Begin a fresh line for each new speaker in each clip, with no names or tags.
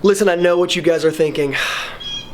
Listen, I know what you guys are thinking.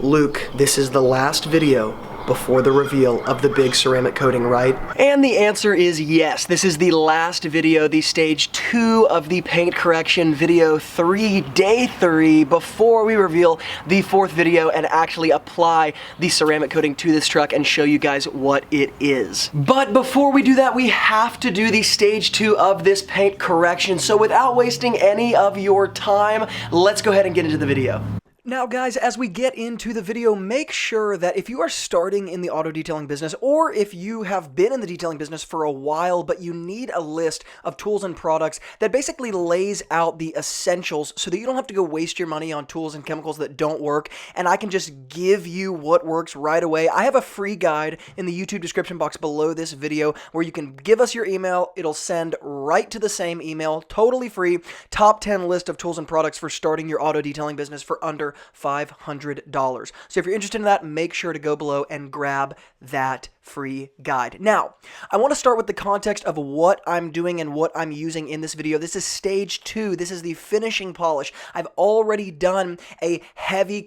Luke, this is the last video before the reveal of the big ceramic coating, right? And the answer is yes. This is the last video, the stage 2 of the paint correction, video 3, day 3, before we reveal the 4th video and actually apply the ceramic coating to this truck and show you guys what it is. But before we do that, we have to do the stage 2 of this paint correction. So without wasting any of your time, let's go ahead and get into the video. Now guys, as we get into the video, make sure that if you are starting in the auto detailing business, or if you have been in the detailing business for a while, but you need a list of tools and products that basically lays out the essentials so that you don't have to go waste your money on tools and chemicals that don't work, and I can just give you what works right away. I have a free guide in the YouTube description box below this video where you can give us your email. It'll send right to the same email, totally free, top 10 list of tools and products for starting your auto detailing business for under $500. So if you're interested in that, make sure to go below and grab that free guide. Now, I want to start with the context of what I'm doing and what I'm using in this video. This is stage 2. This is the finishing polish. I've already done a heavy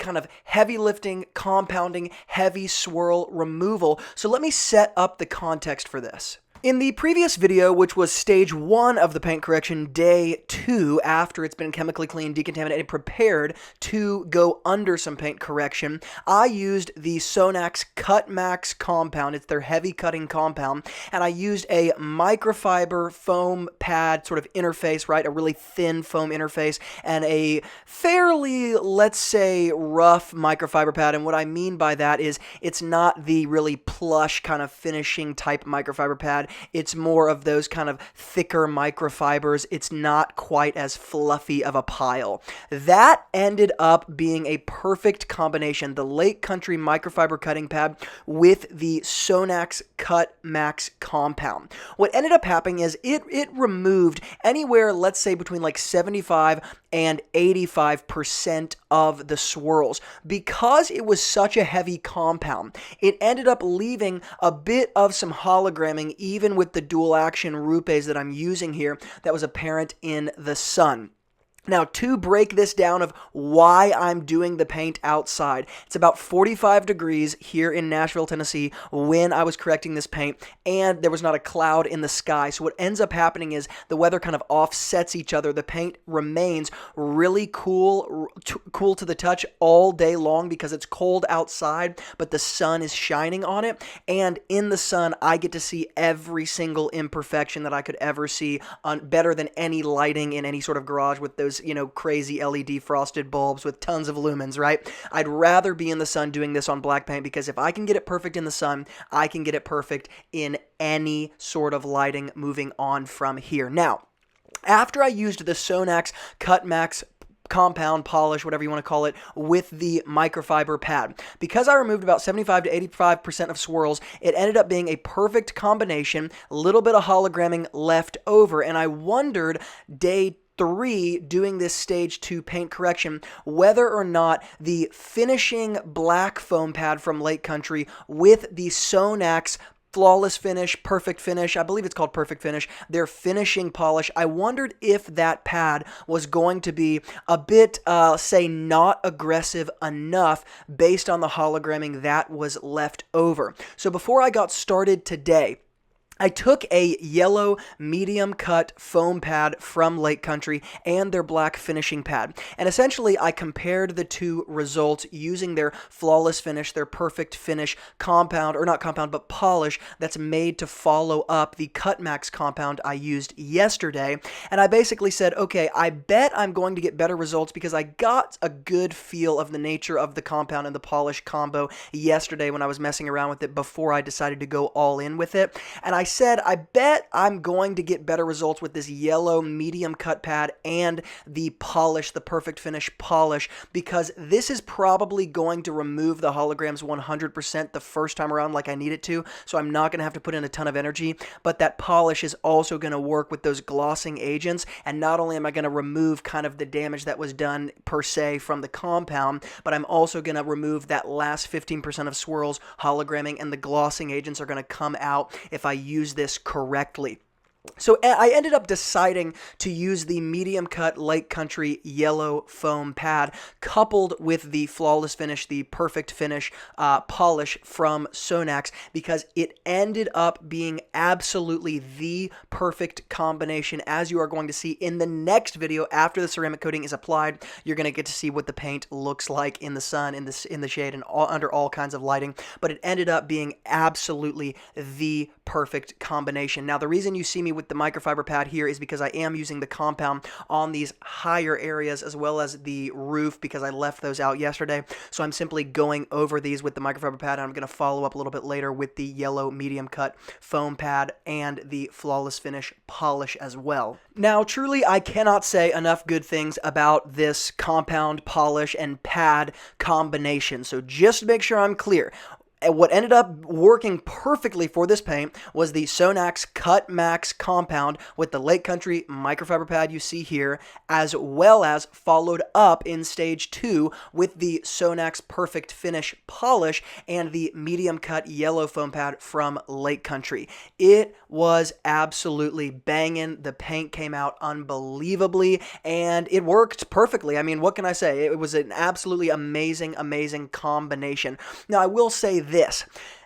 lifting, compounding, heavy swirl removal. So let me set up the context for this. In the previous video, which was stage 1 of the paint correction, day 2, after it's been chemically cleaned, decontaminated, prepared to go under some paint correction, I used the Sonax Cut Max compound. It's their heavy cutting compound, and I used a microfiber foam pad sort of interface, right? A really thin foam interface, and a fairly, let's say, rough microfiber pad. And what I mean by that is it's not the really plush kind of finishing type microfiber pad. It's more of those kind of thicker microfibers. It's not quite as fluffy of a pile. That ended up being a perfect combination, the Lake Country microfiber cutting pad with the Sonax Cut Max compound. What ended up happening is it removed anywhere, let's say, between like 75 and 85% of the swirls. Because it was such a heavy compound, it ended up leaving a bit of some hologramming, even with the dual action rupes that I'm using here, that was apparent in the sun. Now, to break this down of why I'm doing the paint outside, it's about 45 degrees here in Nashville, Tennessee, when I was correcting this paint, and there was not a cloud in the sky. So what ends up happening is the weather kind of offsets each other. The paint remains really cool to the touch all day long because it's cold outside, but the sun is shining on it. And in the sun, I get to see every single imperfection that I could ever see on better than any lighting in any sort of garage with those crazy LED frosted bulbs with tons of lumens, right? I'd rather be in the sun doing this on black paint because if I can get it perfect in the sun, I can get it perfect in any sort of lighting moving on from here. Now, after I used the Sonax Cut Max compound polish, whatever you want to call it, with the microfiber pad. Because I removed about 75 to 85% of swirls, it ended up being a perfect combination, a little bit of hologramming left over, and I wondered day 3 doing this stage 2 paint correction whether or not the finishing black foam pad from Lake Country with the Sonax Flawless Finish, Perfect Finish, I believe it's called Perfect Finish, their finishing polish, I wondered if that pad was going to be a bit, say, not aggressive enough based on the hologramming that was left over. So before I got started today, I took a yellow medium cut foam pad from Lake Country and their black finishing pad. And essentially I compared the two results using their Flawless Finish, their Perfect Finish compound, or not compound, but polish that's made to follow up the Cut Max compound I used yesterday. And I basically said, okay, I bet I'm going to get better results because I got a good feel of the nature of the compound and the polish combo yesterday when I was messing around with it before I decided to go all in with it. And I said, I bet I'm going to get better results with this yellow medium cut pad and the polish, the Perfect Finish polish, because this is probably going to remove the holograms 100% the first time around like I need it to, so I'm not going to have to put in a ton of energy, but that polish is also going to work with those glossing agents, and not only am I going to remove kind of the damage that was done per se from the compound, but I'm also going to remove that last 15% of swirls, hologramming, and the glossing agents are going to come out if I use this correctly. So I ended up deciding to use the medium cut Lake Country yellow foam pad coupled with the flawless finish, the perfect finish polish from Sonax, because it ended up being absolutely the perfect combination. As you are going to see in the next video after the ceramic coating is applied, you're going to get to see what the paint looks like in the sun, in the shade, and under all kinds of lighting. But it ended up being absolutely the perfect combination. Now, the reason you see me with the microfiber pad here is because I am using the compound on these higher areas as well as the roof, because I left those out yesterday. So I'm simply going over these with the microfiber pad, and I'm going to follow up a little bit later with the yellow medium cut foam pad and the flawless finish polish as well. Now, truly, I cannot say enough good things about this compound polish and pad combination. So just to make sure I'm clear, what ended up working perfectly for this paint was the Sonax Cut Max compound with the Lake Country microfiber pad you see here, as well as followed up in stage 2 with the Sonax Perfect Finish polish and the medium cut yellow foam pad from Lake Country. It was absolutely banging. The paint came out unbelievably, and it worked perfectly. I mean, what can I say? It was an absolutely amazing combination. Now, I will say this.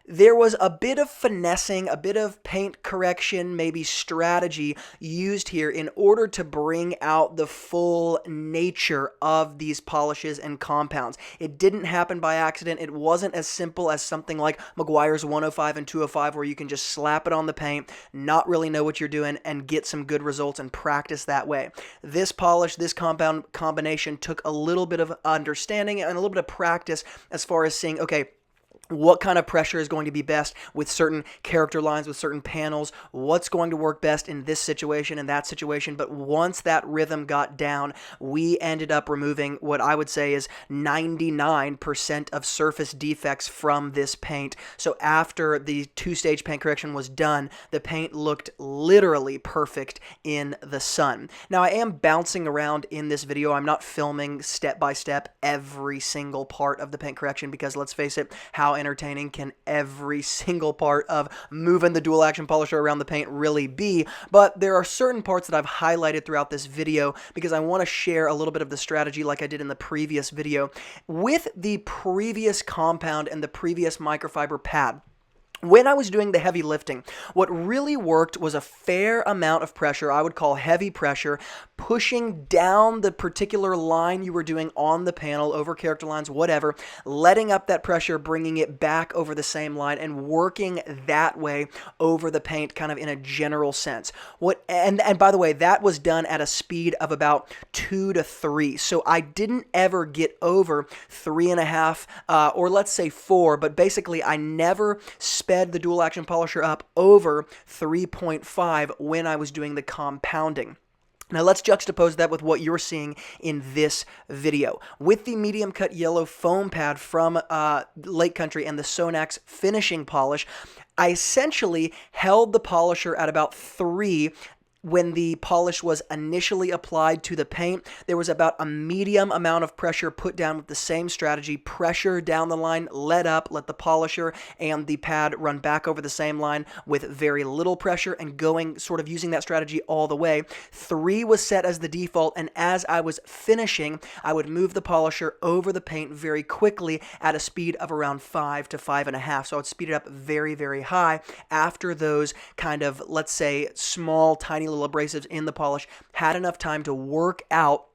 There was a bit of finessing, a bit of paint correction, maybe strategy used here in order to bring out the full nature of these polishes and compounds. It didn't happen by accident. It wasn't as simple as something like Meguiar's 105 and 205 where you can just slap it on the paint, not really know what you're doing, and get some good results and practice that way. This polish, this compound combination took a little bit of understanding and a little bit of practice as far as seeing, okay, what kind of pressure is going to be best with certain character lines, with certain panels, what's going to work best in this situation and that situation. But once that rhythm got down, we ended up removing what I would say is 99% of surface defects from this paint. So after the two-stage paint correction was done, the paint looked literally perfect in the sun. Now, I am bouncing around in this video. I'm not filming step by step every single part of the paint correction because, let's face it, how entertaining can every single part of moving the dual action polisher around the paint really be? But there are certain parts that I've highlighted throughout this video because I want to share a little bit of the strategy like I did in the previous video. With the previous compound and the previous microfiber pad, when I was doing the heavy lifting, what really worked was a fair amount of pressure, I would call heavy pressure, pushing down the particular line you were doing on the panel, over character lines, whatever, letting up that pressure, bringing it back over the same line, and working that way over the paint kind of in a general sense. And by the way, that was done at a speed of about 2 to 3, so I didn't ever get over 3.5, or let's say 4, but basically I never sped the dual action polisher up over 3.5 when I was doing the compounding. Now let's juxtapose that with what you're seeing in this video. With the medium cut yellow foam pad from Lake Country and the Sonax finishing polish, I essentially held the polisher at about 3 when the polish was initially applied to the paint. There was about a medium amount of pressure put down with the same strategy. Pressure down the line, let up, let the polisher and the pad run back over the same line with very little pressure, and going sort of using that strategy all the way. 3 was set as the default, and as I was finishing, I would move the polisher over the paint very quickly at a speed of around 5 to 5.5. So I would speed it up very high after those kind of, let's say, small, tiny little abrasives in the polish had enough time to work out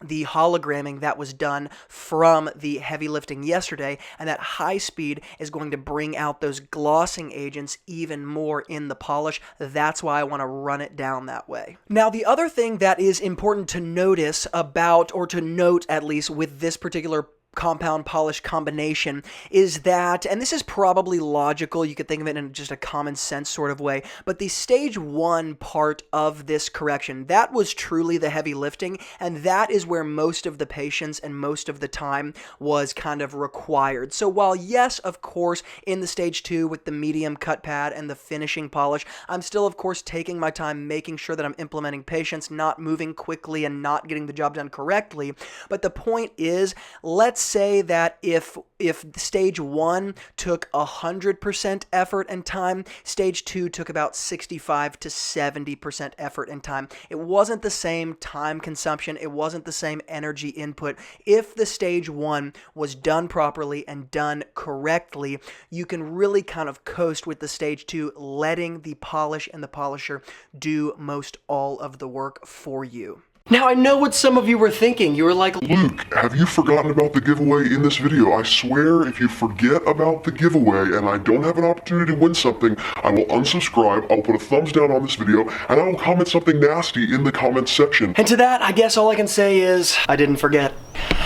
the hologramming that was done from the heavy lifting yesterday, and that high speed is going to bring out those glossing agents even more in the polish. That's why I want to run it down that way. Now, the other thing that is important to notice about, or to note at least with this particular compound polish combination, is that, and this is probably logical, you could think of it in just a common sense sort of way, but the stage 1 part of this correction, that was truly the heavy lifting, and that is where most of the patience and most of the time was kind of required. So while yes, of course, in the stage 2 with the medium cut pad and the finishing polish, I'm still of course taking my time, making sure that I'm implementing patience, not moving quickly and not getting the job done correctly. But the point is, let's let's say that if stage 1 took 100% effort and time, stage 2 took about 65 to 70% effort and time. It wasn't the same time consumption. It wasn't the same energy input. If the stage 1 was done properly and done correctly, you can really kind of coast with the stage 2, letting the polish and the polisher do most all of the work for you. Now, I know what some of you were thinking. You were like,
Luke, have you forgotten about the giveaway in this video? I swear if you forget about the giveaway and I don't have an opportunity to win something, I will unsubscribe, I'll put a thumbs down on this video, and I will comment something nasty in the comments section.
And to that, I guess all I can say is, I didn't forget.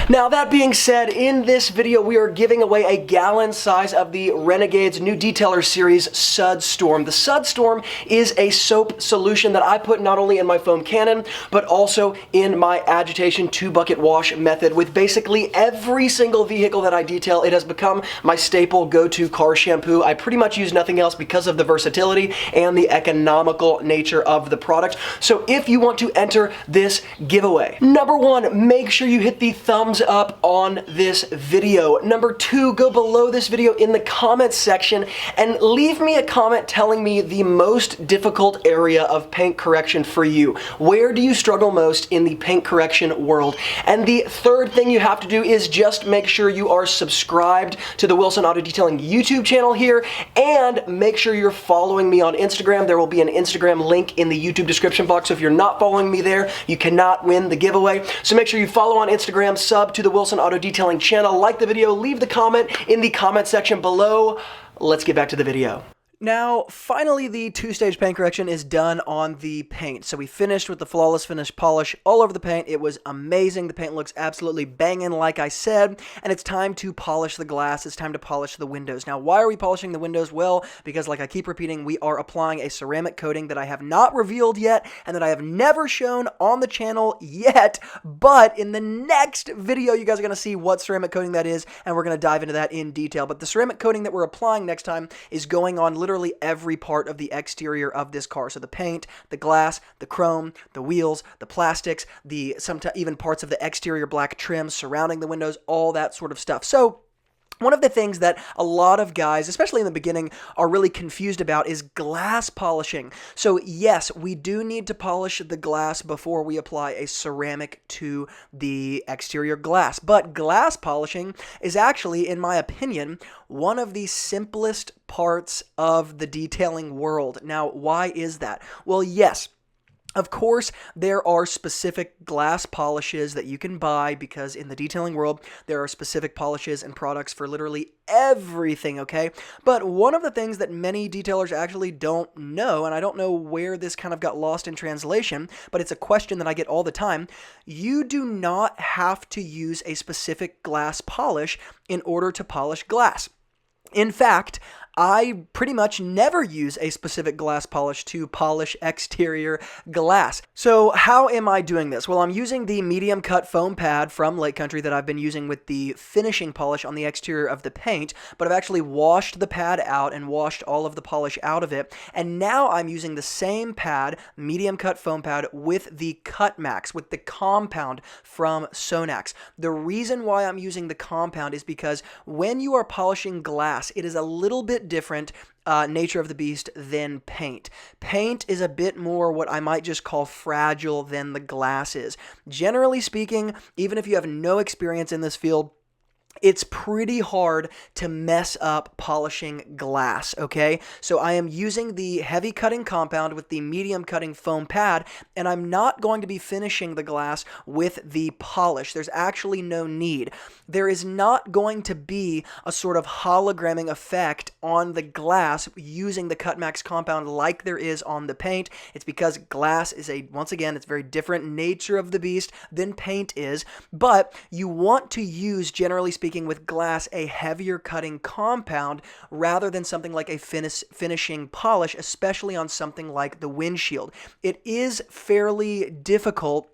Now, that being said, in this video, we are giving away a gallon size of the Renegade's new detailer series, Sud Storm. The Sud Storm is a soap solution that I put not only in my foam cannon, but also in my agitation 2-bucket wash method with basically every single vehicle that I detail. It has become my staple go-to car shampoo. I pretty much use nothing else because of the versatility and the economical nature of the product. So if you want to enter this giveaway, number 1, make sure you hit the thumbs up on this video. Number 2, go below this video in the comments section and leave me a comment telling me the most difficult area of paint correction for you. Where do you struggle most in the paint correction world? And the third thing you have to do is just make sure you are subscribed to the Wilson Auto Detailing YouTube channel here, and make sure you're following me on Instagram. There will be an Instagram link in the YouTube description box, so if you're not following me there, you cannot win the giveaway. So make sure you follow on Instagram, sub to the Wilson Auto Detailing channel, like the video, leave the comment in the comment section below. Let's get back to the video. Now, finally, the 2-stage paint correction is done on the paint. So we finished with the flawless finish polish all over the paint. It was amazing. The paint looks absolutely banging, like I said, and it's time to polish the glass. It's time to polish the windows. Now, why are we polishing the windows? Well, because like I keep repeating, we are applying a ceramic coating that I have not revealed yet and that I have never shown on the channel yet, but in the next video, you guys are going to see what ceramic coating that is, and we're going to dive into that in detail. But the ceramic coating that we're applying next time is going on literally every part of the exterior of this car. So the paint, the glass, the chrome, the wheels, the plastics, sometimes even parts of the exterior black trim surrounding the windows, all that sort of stuff. So one of the things that a lot of guys, especially in the beginning, are really confused about is glass polishing. So yes, we do need to polish the glass before we apply a ceramic to the exterior glass. But glass polishing is actually, in my opinion, one of the simplest parts of the detailing world. Now, why is that? Well, yes, of course, there are specific glass polishes that you can buy because in the detailing world, there are specific polishes and products for literally everything, okay? But one of the things that many detailers actually don't know, and I don't know where this kind of got lost in translation, but it's a question that I get all the time, you do not have to use a specific glass polish in order to polish glass. In fact, I pretty much never use a specific glass polish to polish exterior glass. So how am I doing this? Well, I'm using the medium cut foam pad from Lake Country that I've been using with the finishing polish on the exterior of the paint, but I've actually washed the pad out and washed all of the polish out of it. And now I'm using the same pad, medium cut foam pad, with the Cut Max, with the compound from Sonax. The reason why I'm using the compound is because when you are polishing glass, it is a little bit different nature of the beast than paint. Paint is a bit more what I might just call fragile than the glass is. Generally speaking, even if you have no experience in this field, it's pretty hard to mess up polishing glass, okay? So I am using the heavy cutting compound with the medium cutting foam pad, and I'm not going to be finishing the glass with the polish. There's actually no need. There is not going to be a sort of hologramming effect on the glass using the Cut Max compound like there is on the paint. It's because glass is once again, it's a very different nature of the beast than paint is, but you want to use, generally speaking, with glass, a heavier cutting compound rather than something like a finishing polish, especially on something like the windshield. It is fairly difficult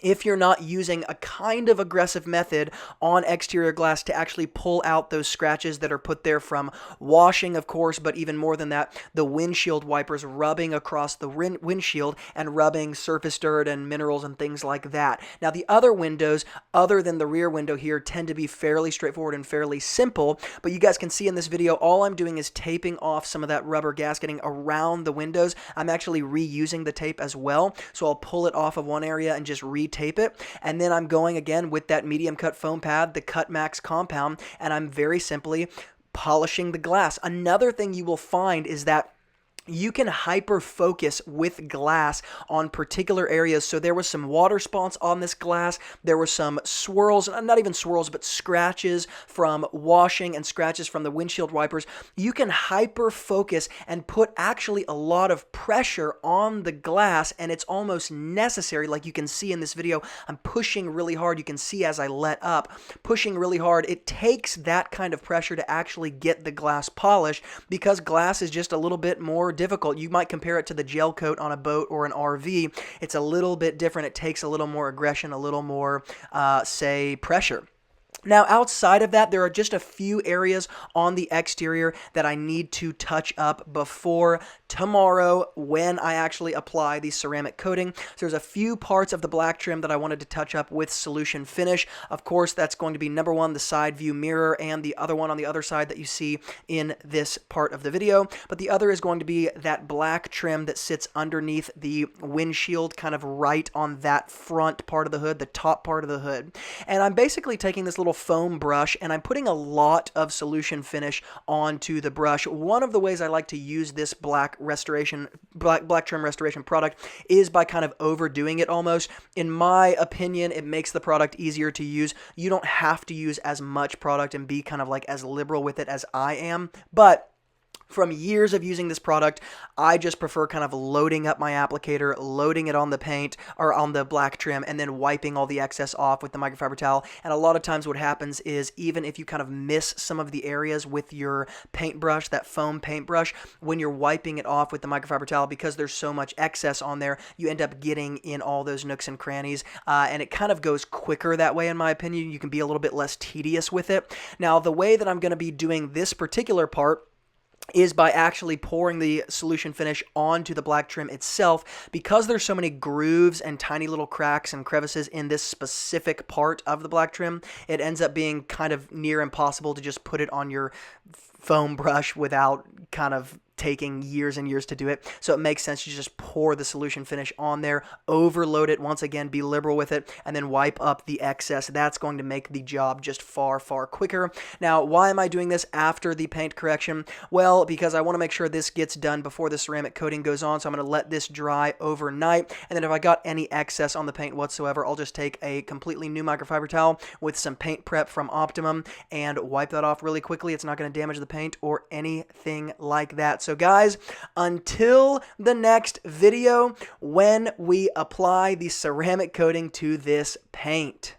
if you're not using a kind of aggressive method on exterior glass to actually pull out those scratches that are put there from washing, of course, but even more than that, the windshield wipers rubbing across the windshield and rubbing surface dirt and minerals and things like that. Now, the other windows, other than the rear window here, tend to be fairly straightforward and fairly simple, but you guys can see in this video, all I'm doing is taping off some of that rubber gasketing around the windows. I'm actually reusing the tape as well, so I'll pull it off of one area and just tape it, and then I'm going again with that medium cut foam pad, the Cut Max compound, and I'm very simply polishing the glass. Another thing you will find is that you can hyper focus with glass on particular areas. So there was some water spots on this glass. There were some swirls, not even swirls, but scratches from washing and scratches from the windshield wipers. You can hyper focus and put actually a lot of pressure on the glass, and it's almost necessary. Like you can see in this video, I'm pushing really hard. You can see as I let up, pushing really hard. It takes that kind of pressure to actually get the glass polished, because glass is just a little bit more difficult. You might compare it to the gel coat on a boat or an RV. It's a little bit different. It takes a little more aggression, a little more, say, pressure. Now, outside of that, there are just a few areas on the exterior that I need to touch up before tomorrow when I actually apply the ceramic coating. So there's a few parts of the black trim that I wanted to touch up with solution finish. Of course, that's going to be number one, the side view mirror, and the other one on the other side that you see in this part of the video. But the other is going to be that black trim that sits underneath the windshield, kind of right on that front part of the hood, the top part of the hood. And I'm basically taking this little foam brush and I'm putting a lot of solution finish onto the brush. One of the ways I like to use this black trim restoration product is by kind of overdoing it almost. In my opinion, it makes the product easier to use. You don't have to use as much product and be kind of like as liberal with it as I am, but from years of using this product, I just prefer kind of loading up my applicator, loading it on the paint or on the black trim, and then wiping all the excess off with the microfiber towel. And a lot of times what happens is, even if you kind of miss some of the areas with your paintbrush, that foam paintbrush, when you're wiping it off with the microfiber towel, because there's so much excess on there, you end up getting in all those nooks and crannies, and it kind of goes quicker that way, in my opinion. You can be a little bit less tedious with it. Now, the way that I'm going to be doing this particular part is by actually pouring the solution finish onto the black trim itself. Because there's so many grooves and tiny little cracks and crevices in this specific part of the black trim, it ends up being kind of near impossible to just put it on your foam brush without kind of taking years and years to do it. So it makes sense to just pour the solution finish on there, overload it once again, be liberal with it, and then wipe up the excess. That's going to make the job just far, far quicker. Now, why am I doing this after the paint correction? Well, because I want to make sure this gets done before the ceramic coating goes on, so I'm going to let this dry overnight, and then if I got any excess on the paint whatsoever, I'll just take a completely new microfiber towel with some paint prep from Optimum and wipe that off really quickly. It's not going to damage the paint or anything like that. So guys, until the next video when we apply the ceramic coating to this paint.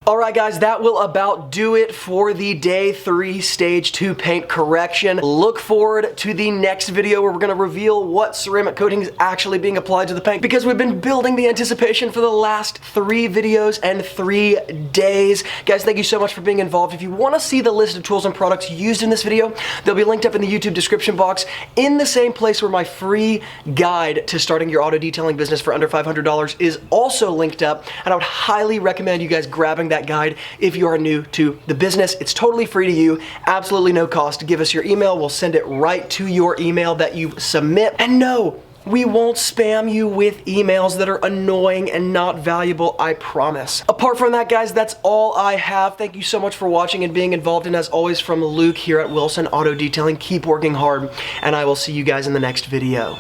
Alright guys, that will about do it for the day 3 stage 2 paint correction. Look forward to the next video where we're going to reveal what ceramic coating is actually being applied to the paint, because we've been building the anticipation for the last 3 videos and 3 days. Guys, thank you so much for being involved. If you want to see the list of tools and products used in this video, they'll be linked up in the YouTube description box, in the same place where my free guide to starting your auto detailing business for under $500 is also linked up, and I would highly recommend you guys grabbing that guide if you are new to the business. It's totally free to you, absolutely no cost. Give us your email, we'll send it right to your email that you submit. And no, we won't spam you with emails that are annoying and not valuable, I promise. Apart from that, guys, that's all I have. Thank you so much for watching and being involved, and as always, from Luke here at Wilson Auto Detailing, keep working hard, and I will see you guys in the next video.